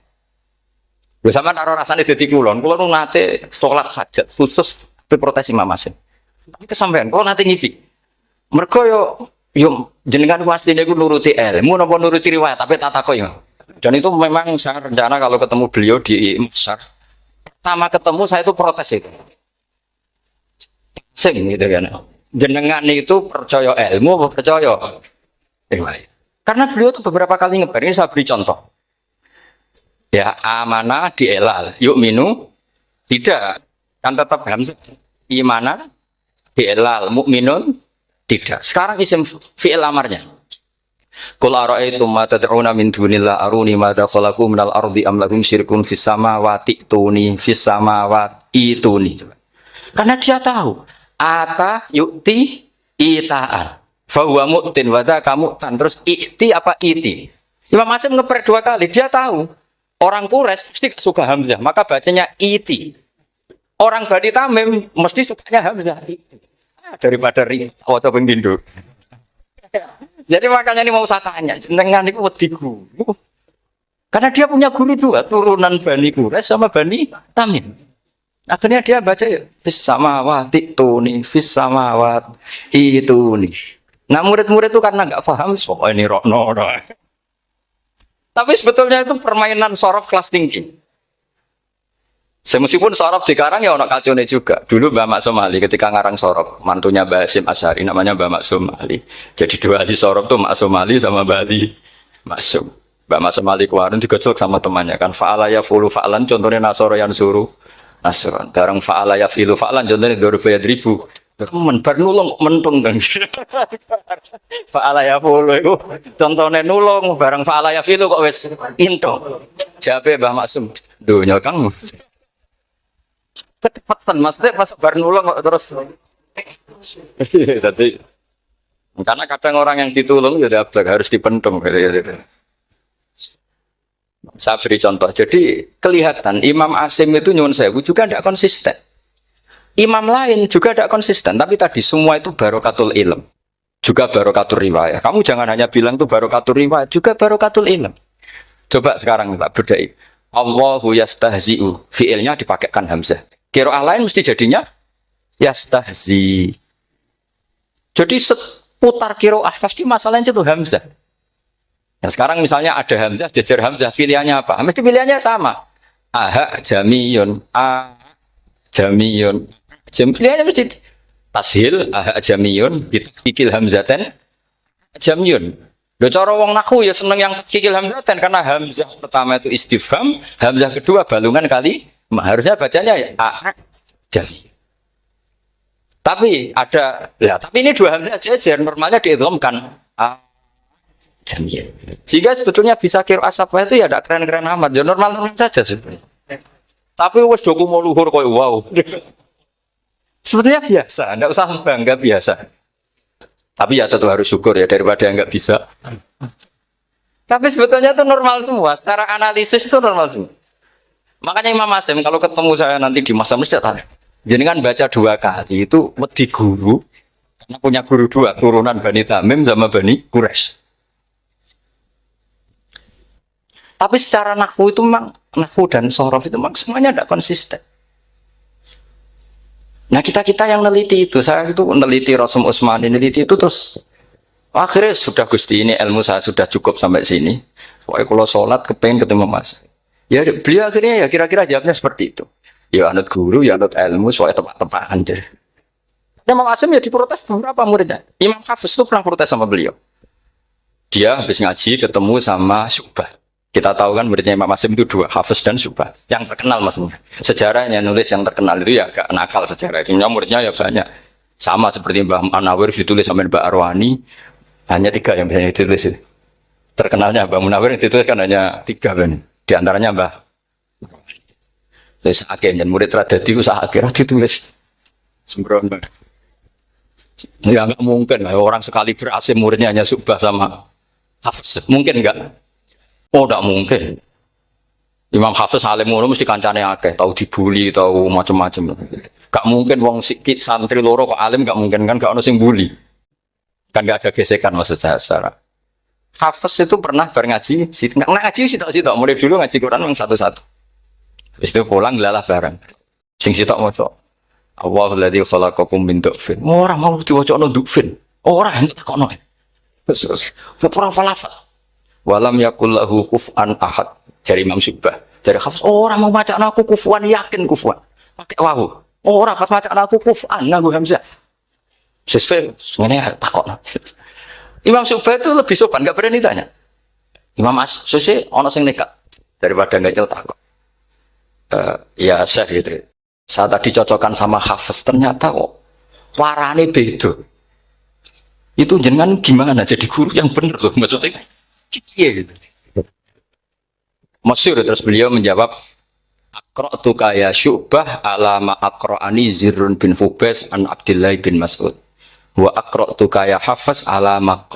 Lho sampean karo rasane dadi kulon nate salat hajat khusus protes Imam Asim. Tapi kesampean kula nate ngipi. Mergo yo jenengan ku asline ku nuruti ilmu napa nuruti riwayat tapi tak takoki. Dan itu memang saya rencana kalau ketemu beliau di Musar. Pertama ketemu saya itu protes itu. Sing gitu kan. Jenengan itu percaya ilmu apa percaya riwayat? Karena beliau itu beberapa kali ngeber, ini saya beri contoh. Ya, amanah di'ilal, yu'minu tidak. Kan tetap hamzah. Imanan di'ilal, mukminun tidak. Sekarang isim fi'il amarnya. Qul ara'aytum ma tad'una min dunillah aruni madza khalaqu minal ardi am lahum syirkun fis samawati tuni fis samawati tuni. Karena dia tahu ata yu'ti ita'an fahuwa mu'tin wada kamu kan terus i'ti apa iti. Imam Asim ngeper dua kali, dia tahu orang Quraisy mesti suka hamzah maka bacanya iti. Orang Bani Tamim mesti sukanya hamzah daripada ring atau pengindu. Jadi makanya ini mau saya tanya jenengan itu wediku karena dia punya guru juga turunan Bani Quraisy sama Bani Tamim. Akhirnya dia baca fis samawati tuni fis samawat itu nih. Nah murid-murid itu karena nggak paham, oh ini rokno. Tapi sebetulnya itu permainan sorok kelas tinggi. Meskipun sorok dikarang ya anak kacone juga. Dulu Mbak Maksum Ali ketika ngarang sorok, mantunya Mbak Hasyim Asy'ari namanya Mbak Maksum Ali. Jadi dua ahli sorok tuh Maksum Ali sama Mbak Ali Maksum. Mbak Maksum Ali kemarin digocok sama temannya kan fa'ala yafulu fa'lan contohnya nasoro yang suruh. Nasron, barang fa'ala yafilu fa'lan contohnya 2000 menbar nulung mentung kan. Fa'ala yafulu itu contohnya nulung barang fa'ala yafilu kok wis intung. Jabe Mbah Maksum, donya Kang. Kecepatan, maksudnya pas bar nulung kok terus. Jadi, karena kadang orang yang ditulung ya harus dipentung gitu. Saya beri contoh. Jadi kelihatan Imam Asim itu nyuwun sewu juga tidak konsisten. Imam lain juga tidak konsisten. Tapi tadi semua itu barokatul ilm. Juga barokatul riwayah. Kamu jangan hanya bilang itu barokatul riwayah. Juga barokatul ilm. Coba sekarang kita bedai. Allahu yastahzi'u. Fi'ilnya dipakaikan hamzah. Qiraah lain mesti jadinya yastahzi. Jadi seputar qiraah pasti masalahnya itu hamzah. Nah, sekarang misalnya ada hamzah, jajar hamzah, pilihannya apa? Mesti pilihannya sama. Aha jamiyun, a jamiyun. Pilihannya mesti tashil, aha jamiyun, ditakikil hamzatan, jamiyun. Lho cara wong nahwu ya seneng yang takikil hamzatan karena hamzah pertama itu istifham, hamzah kedua balungan kali, harusnya bacanya ya a jamiyun. Tapi ada, ya tapi ini dua hamzah jajar, normalnya diidghamkan a jamiyun. Sehingga sebetulnya bisa qiraah safah itu ya tidak keren-keren amat, ya normal-normal saja sebetulnya. Tapi wes doku mau luhur koyo wow. Sebetulnya biasa, tidak usah bangga biasa. Tapi ya tetap harus syukur ya daripada yang nggak bisa. Tapi sebetulnya itu normal semua, secara analisis itu normal semua. Makanya Imam Asim kalau ketemu saya nanti di masa masjid, jadi kan baca 2 kali itu wedi guru, karena punya guru 2 turunan Bani Tamim sama Bani Quraisy. Tapi secara nahwu itu memang, nahwu dan sorof itu memang semuanya tidak konsisten. Nah kita yang neliti itu, saya itu neliti Rasul Utsman, neliti itu terus akhirnya sudah Gusti ini ilmu saya sudah cukup sampai sini. Pokoknya kalau sholat kepengen ketemu Mas. Ya beliau akhirnya ya kira-kira jawabnya seperti itu. Ya anut guru, ya anut ilmu, soalnya tepat-tepatan deh. Imam Asim ya diprotes beberapa muridnya. Imam Hafiz itu pernah protes sama beliau. Dia habis ngaji ketemu sama Syu'bah. Kita tahu kan muridnya Imam Asim itu 2, Hafiz dan Syu'bah. Yang terkenal maksudnya. Sejarahnya nulis yang terkenal itu ya agak nakal sejarah. Muridnya ya banyak. Sama seperti Mbah Munawir ditulis sama Mbak Arwani. Hanya 3 yang biasanya ditulis. Terkenalnya Mbah Munawir yang ditulis kan hanya 3 kan. Di antaranya Mbah. Terus akhirnya murid Radadi usaha akhirnya ditulis. Sembrono. Ya nggak mungkin lah orang sekali berhasil muridnya hanya Syu'bah sama Hafiz. Mungkin enggak? Oh, tidak mungkin. Imam Hafiz alim ngono mesti kancane akeh, tahu dibully, tahu macam-macam. Gak mungkin wong sikit santri loro kok alim gak mungkin kan gak ono sing bully. Kan gak ada gesekan maksud saya secara. Hafiz itu pernah ngaji, ngaji sitok-sitok mulai dulu ngaji Quran yang satu-satu. Habis itu pulang lalah bareng. Sing sitok maca. Allahul ladzi khalaqakum min du'fin. Ora mau diwacana du'fin. Ora hendak takono. Terus ora falafat. Walam yakul lahu kuf'an ahad dari Imam Syu'bah. Dari Hafiz, orang mau baca aku kufuan, yakin kufuan. Pakai wawu. Orang pas baca aku kuf'an nganggo hamzah. Sesuai ngene takok. Imam Syu'bah itu lebih sopan, enggak berani tanya. Imam As-Susi ono sing nekat daripada enggak jel takok. Ya Syekh gitu. Saya tadi cocokkan sama Hafiz, ternyata kok warane beda. Itu jenengan gimana jadi guru yang bener loh maksudnya. Iya gitu. Masyhur terus beliau menjawab Aqra'tu ya Syu'bah ala ma aqra'ani Zirrun bin Fubais an Abdullah bin Mas'ud. Wa aqra'tu ya Hafiz ala ma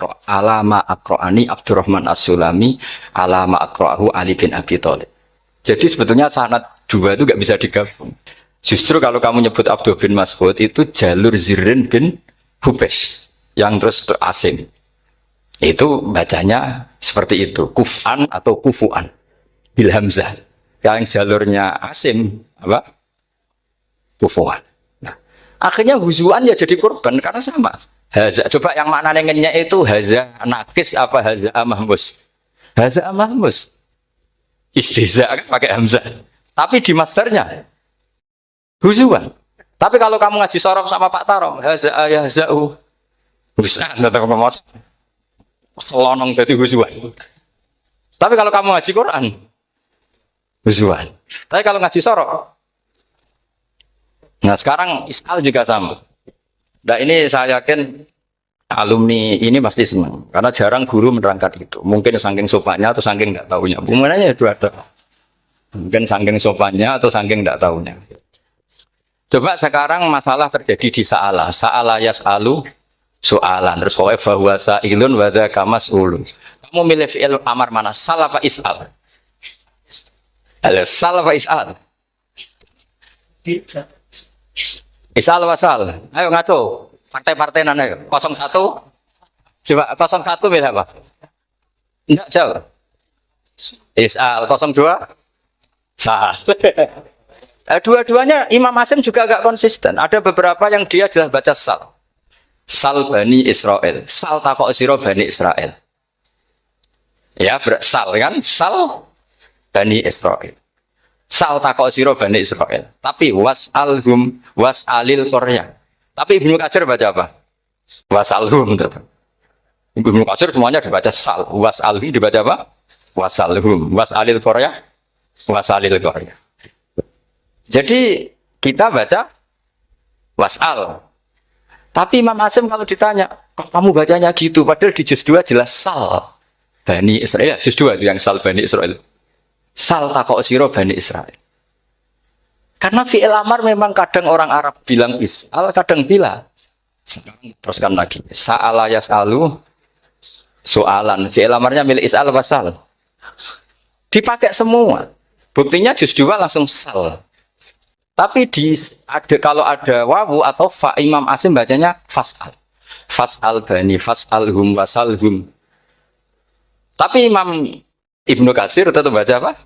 aqra'ani Abdurrahman As-Sulami ala ma aqra'ahu Ali bin Abi Thalib. Jadi sebetulnya sanad 2 itu enggak bisa digabung. Justru kalau kamu nyebut Abdullah bin Mas'ud itu jalur Zirrun bin Fubais yang terus asing. Itu bacanya seperti itu, kuf'an atau kufu'an bil hamzah. Yang jalurnya Asim apa? Kufu'an. Nah, akhirnya huzuan ya jadi korban karena sama. Haza, coba yang maknanya ngenyek itu haza nakis apa haza mahmus? Haza mahmus. Istiza kan pakai hamzah. Tapi di masternya huzuan. Tapi kalau kamu ngaji sorof sama Pak Tarom, haza ayahza'u. Husan atau ngomong selonong jadi huzuan. Tapi kalau kamu ngaji Quran, huzuan. Tapi kalau ngaji sorok, nah sekarang iskal juga sama. Nah ini saya yakin alumni ini pasti senang karena jarang guru menerangkan itu. Mungkin saking sopannya atau saking nggak tahunya. Bagaimana itu ada? Mungkin saking sopannya atau saking nggak tahunya. Coba sekarang masalah terjadi di sa'ala. Sa'ala yas'alu soalan. Terus pokoknya bahwa sa'ilun wada kamas ulu. Kamu milih fi'il amar mana? Sal apa is'al? Sal apa is'al? Is'al apa sal? Ayo ngaco. Partai-partai nana yuk. 01. Coba 01 milih apa? Enggak jauh. Is'al 02. Sal. Dua-duanya Imam Hasim juga agak konsisten. Ada beberapa yang dia jelas baca sal. Sal Bani Israel. Sal takok siro Bani Israel. Ya, sal kan? Sal Bani Israel. Sal takok siro Bani Israel. Tapi was'alhum was'alil Korea. Tapi Ibnu Katsir baca apa? Was'alhum. Ibnu Katsir semuanya dibaca sal. Was'alhum dibaca apa? Was'alhum. Was'alil Korea. Was'alil Korea. Jadi kita baca was'al. Tapi Imam Hasim kalau ditanya, kok kamu bacanya gitu? Padahal di juz 2 jelas sal Bani Israel. Juz 2 itu yang sal Bani Israel. Sal takok siro Bani Israel. Karena fi'il amar memang kadang orang Arab bilang is'al, kadang bila. Sekarang teruskan lagi. Sa'ala yas'alu soalan. Fi'il amarnya milik is'al apa sal? Dipakai semua. Buktinya juz 2 langsung sal. Tapi kalau ada wawu atau fa, Imam Hasim bacanya fas'al. Fas'al bani, fas'alhum, wasalhum. Tapi Imam Ibnu Katsir tetap baca apa?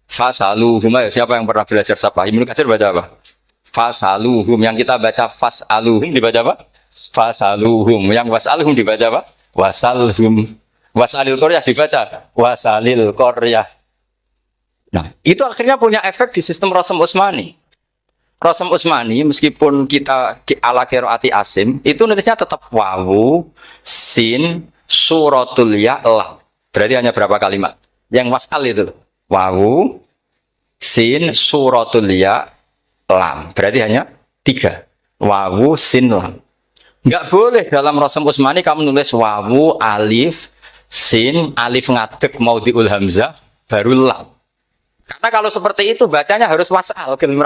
Fasaluhum. Siapa yang pernah belajar sapa? Ibnu Katsir baca apa? Fasaluhum. Yang kita baca fas'aluhum dibaca apa? Fasaluhum. Yang wasalhum dibaca apa? Wasalhum. Wasalil Koryah dibaca wasalil Koryah. Nah, itu akhirnya punya efek di sistem Rasm Utsmani. Rasm Utsmani meskipun kita ala qiraati Asim itu nulisnya tetap wawu, sin, suratul ya, lam. Berarti hanya berapa kalimat? Yang wasal itu wawu, sin, suratul ya, lam. Berarti hanya 3. Wawu, sin, lam. Enggak boleh dalam Rasm Utsmani kamu nulis wawu, alif, sin, alif ngadeg maudhi'ul hamzah baru lam. Karena kalau seperti itu bacanya harus wasal gelem.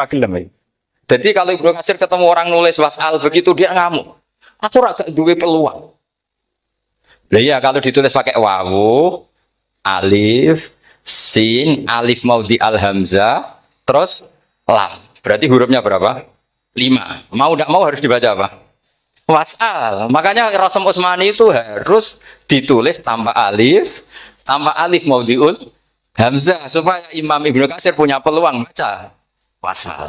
Jadi kalau Ibnu Katsir ketemu orang nulis wasal begitu dia ngamuk. Aku agak duwe peluang. Lah iya kalau ditulis pakai wawu, alif, sin, alif maudhi al hamzah, terus lam. Berarti hurufnya berapa? 5. Mau tidak mau harus dibaca apa? Wasal. Makanya Rasm Utsmani itu harus ditulis tanpa alif maudhiul hamzah supaya Imam Ibnu Katsir punya peluang baca wasal.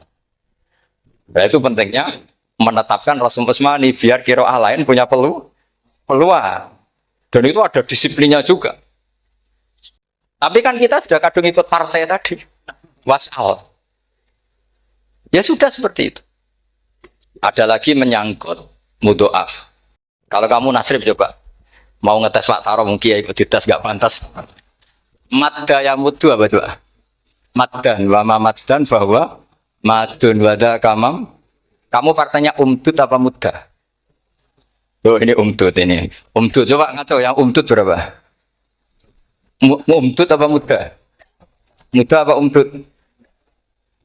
Nah, itu pentingnya menetapkan Rasm Utsmani biar qiraah lain punya peluang. Dan itu ada disiplinnya juga. Tapi kan kita sudah kadung ikut partai tadi. Wasal. Ya sudah seperti itu. Ada lagi menyangkut mudhoaf. Kalau kamu nasrib coba. Mau ngetes Pak Taro mungkin ikut dites gak pantas. Madda ya mudu apa coba? Maddan wa ma maddan bahwa madun wada kamam. Kamu partainya umdud apa muda? Oh ini umdud ini. Umdud coba ngaco yang umdud berapa? Umdud apa muda? Muda apa umdud?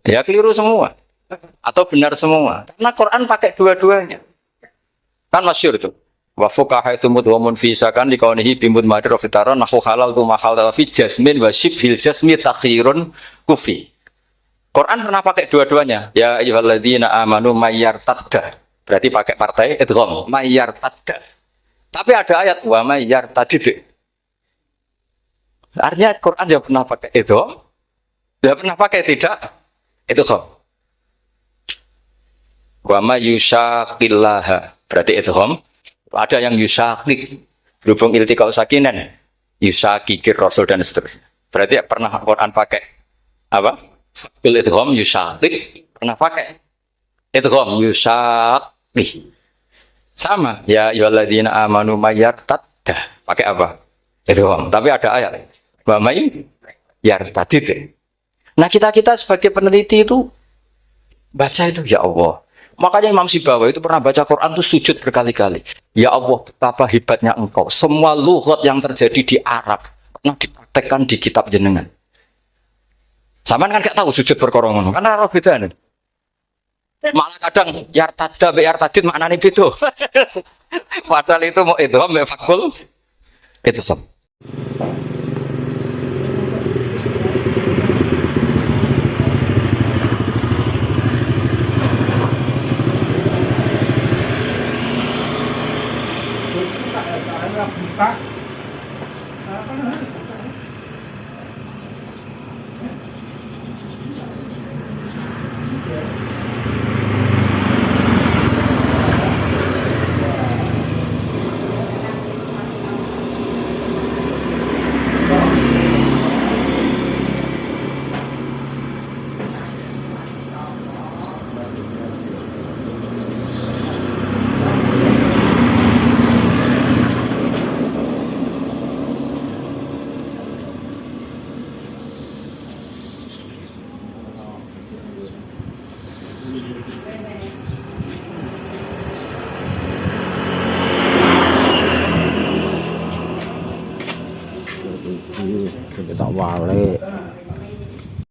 Ya keliru semua. Atau benar semua. Karena Quran pakai dua-duanya. Kan masyhur itu. Wa fuqaha tsumud wa munfisakan liqaunihi bimud madir fitaron nahu halal tu mahal fi jasmin wa shibhil jasmi takhirun kufi. Quran pernah pakai dua-duanya. Ya ayyuhalladzina amanu mayyartadda. Berarti pakai partai idgham, mayyartadda. Tapi ada ayat wa mayyartadid. Artinya Quran dia pernah pakai idgham, dia pernah pakai tidak idgham. Wa mayyushaqillaha. Berarti idgham. Ada yang yusyaqik. Berhubung iltiqa'u sakinan. Yusyaqikir rasul dan seterusnya. Berarti pernah Quran pakai apa? Fil idgham yusyaqik pernah pakai idgham yusyaqih sama ya ayyuhalladzina amanu mayyartadda pakai apa idgham tapi ada ayat wa may yartadid. Nah kita sebagai peneliti itu baca itu ya Allah. Makanya Imam Sibawa itu pernah baca Quran itu sujud berkali-kali. Ya Allah betapa hebatnya engkau. Semua lughat yang terjadi di Arab pernah dipraktekkan di kitab jenengan. Saman kan gak tahu sujud perkara ngono, karena ora bedane. Malah kadang yartada be yartadin maknane beda. Padahal itu mau itu mbek fakul itu sob.